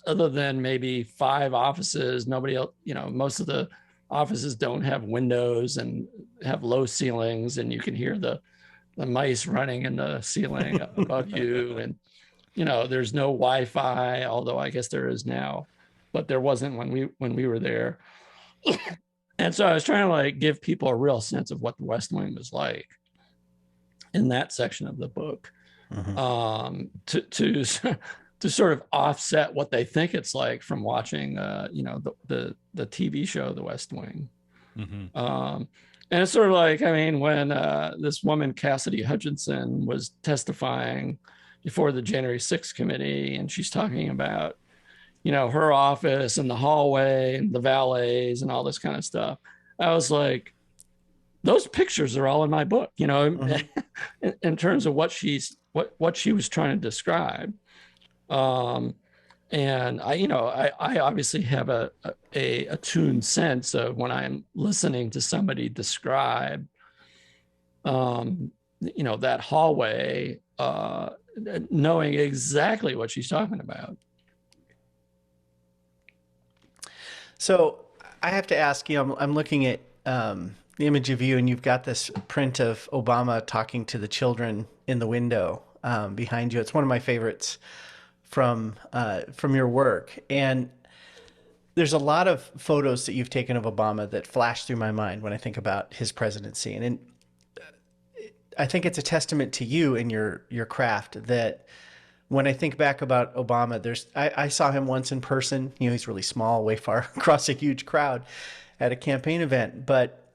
other than maybe 5 offices. Nobody else, most of the offices don't have windows and have low ceilings, and you can hear the mice running in the ceiling above you. And, there's no Wi-Fi, although I guess there is now, but there wasn't when we were there. And so I was trying to like give people a real sense of what the West Wing was like in that section of the book, to sort of offset what they think it's like from watching, the TV show, The West Wing. And it's sort of like, I mean, when this woman, Cassidy Hutchinson, was testifying before the January 6th committee, and she's talking about, her office and the hallway and the valets and all this kind of stuff. I was like, those pictures are all in my book, in terms of what she was trying to describe. And I obviously have a attuned sense of when I'm listening to somebody describe, that hallway, knowing exactly what she's talking about. So I have to ask you, I'm looking at the image of you, and you've got this print of Obama talking to the children in the window behind you. It's one of my favorites from your work. And there's a lot of photos that you've taken of Obama that flash through my mind when I think about his presidency. And I think it's a testament to you and your craft that when I think back about Obama, I saw him once in person. He's really small, way far across a huge crowd at a campaign event. But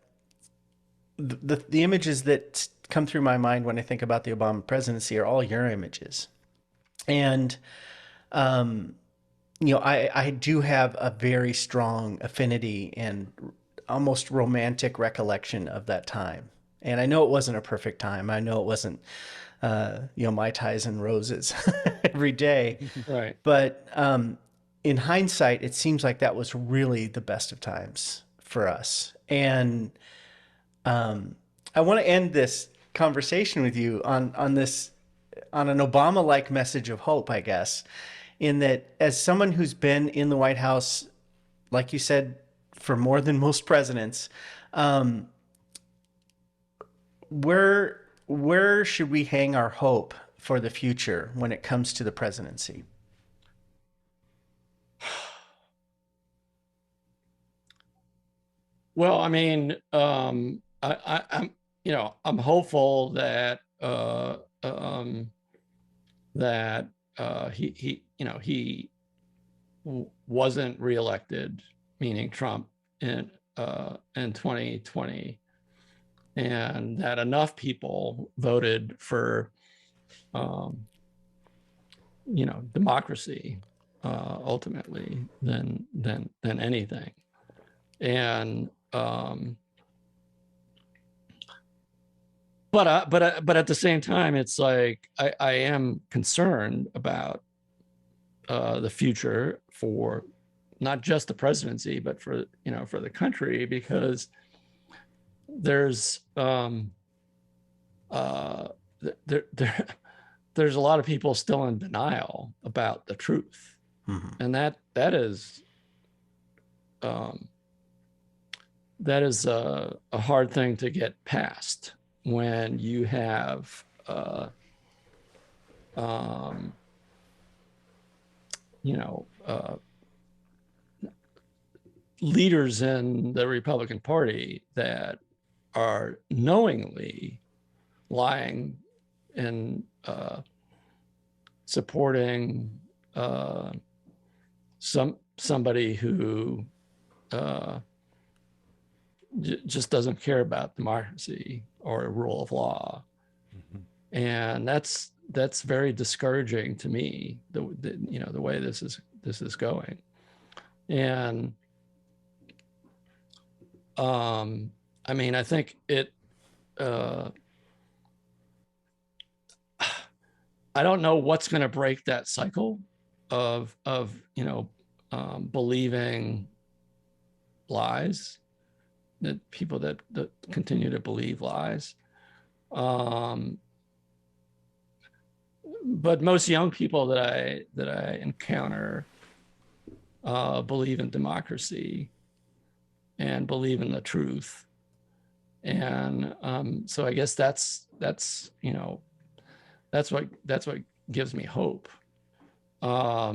the images that come through my mind when I think about the Obama presidency are all your images. And, I do have a very strong affinity and almost romantic recollection of that time. And I know it wasn't a perfect time. I know it wasn't, Mai Tais and roses every day. Right. But in hindsight, it seems like that was really the best of times for us. And I want to end this conversation with you on an Obama-like message of hope, I guess, in that as someone who's been in the White House, like you said, for more than most presidents, where should we hang our hope for the future when it comes to the presidency? Well, I mean, I'm hopeful that he wasn't reelected, meaning Trump, in 2020, and that enough people voted for democracy ultimately than anything. And but at the same time, it's like I am concerned about the future for not just the presidency, but for the country, because there's there's a lot of people still in denial about the truth, and that is a hard thing to get past when you have leaders in the Republican Party that are knowingly lying and supporting somebody who just doesn't care about democracy or rule of law. And that's very discouraging to me, the way this is going. And I mean, I think it I don't know what's going to break that cycle of believing lies, that people that continue to believe lies. but most young people that I encounter believe in democracy and believe in the truth. And so I guess that's what gives me hope. Now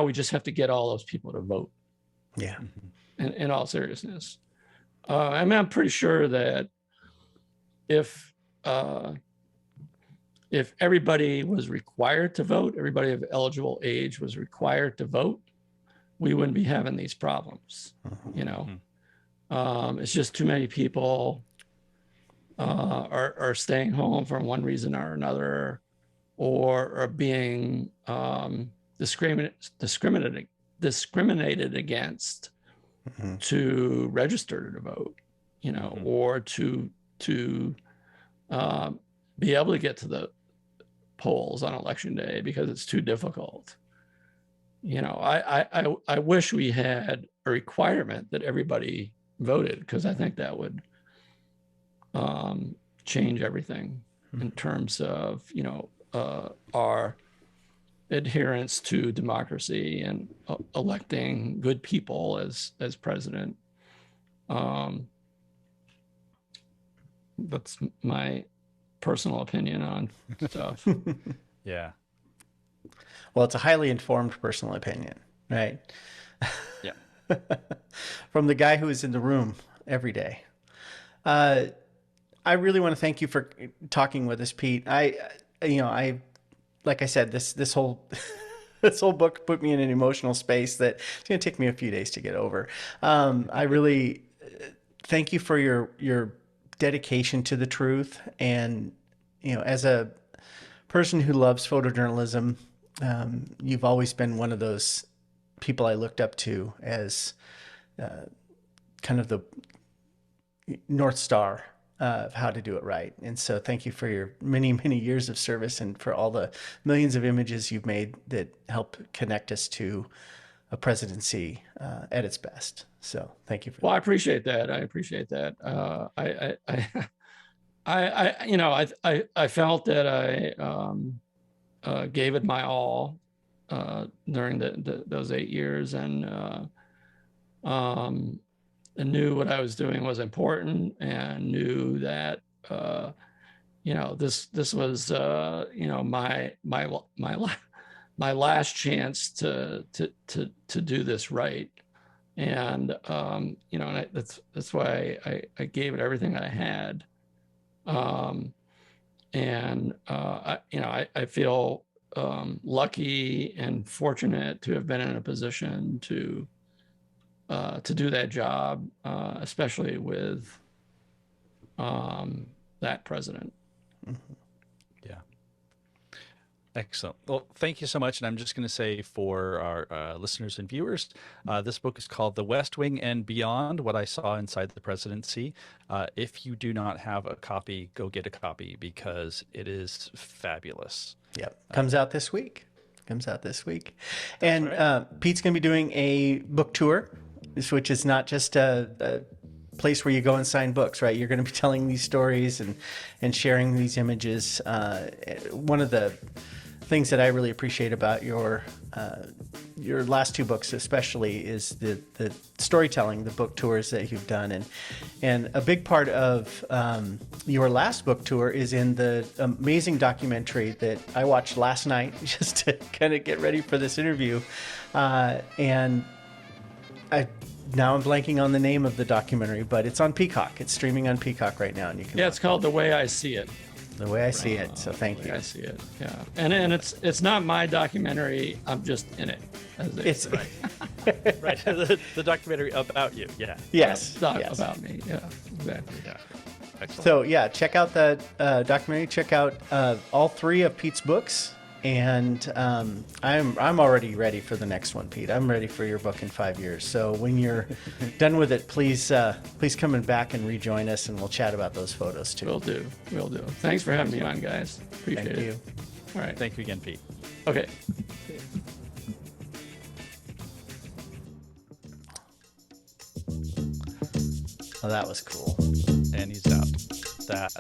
we just have to get all those people to vote. Yeah. In all seriousness, I mean, I'm pretty sure that if everybody was required to vote, everybody of eligible age was required to vote, we wouldn't be having these problems. It's just too many people are staying home for one reason or another, or are being discriminated against to register to vote, or to be able to get to the polls on election day because it's too difficult. I wish we had a requirement that everybody voted, because I think that would change everything in terms of our adherence to democracy and electing good people as president. That's my personal opinion on stuff. Yeah. Well, it's a highly informed personal opinion, right? Yeah. From the guy who is in the room every day. I really want to thank you for talking with us, Pete. Like I said, this whole this whole book put me in an emotional space that it's going to take me a few days to get over. I really thank you for your dedication to the truth, and as a person who loves photojournalism, you've always been one of those people I looked up to as kind of the North Star of how to do it right. And so thank you for your many, many years of service, and for all the millions of images you've made that help connect us to a presidency at its best. So thank you for Well, I appreciate that. I appreciate that. I felt that I gave it my all during those 8 years, and I knew what I was doing was important, and knew that this was my last chance to do this right. And that's why I gave it everything I had. I feel lucky and fortunate to have been in a position to do that job, especially with that president. Yeah. Excellent. Well, thank you so much. And I'm just going to say for our listeners and viewers, this book is called The West Wing and Beyond: What I Saw Inside the Presidency. If you do not have a copy, go get a copy, because it is fabulous. Yep. Comes out this week. And right. Pete's going to be doing a book tour, which is not just a place where you go and sign books, right? You're going to be telling these stories and sharing these images. One of the things that I really appreciate about your last two books especially is the storytelling, the book tours that you've done. And a big part of your last book tour is in the amazing documentary that I watched last night just to kind of get ready for this interview. And now I'm blanking on the name of the documentary, but it's on Peacock. It's streaming on Peacock right now, and you can. Yeah, it's called The Way I See It. The Way I See It. So thank you. I see it. Yeah, and it's not my documentary. I'm just in it. It's right. Right. The documentary about you. Yeah. Yes. Yes. About me. Yeah. Exactly. Yeah. Excellent. So yeah, check out the documentary. Check out all three of Pete's books. And I'm already ready for the next one, Pete. I'm ready for your book in 5 years. So when you're done with it, please come back and rejoin us, and we'll chat about those photos too. Will do. Thanks for having me on, guys. Appreciate it. Thank you. All right. Thank you again, Pete. Okay. Oh, that was cool. And he's out. That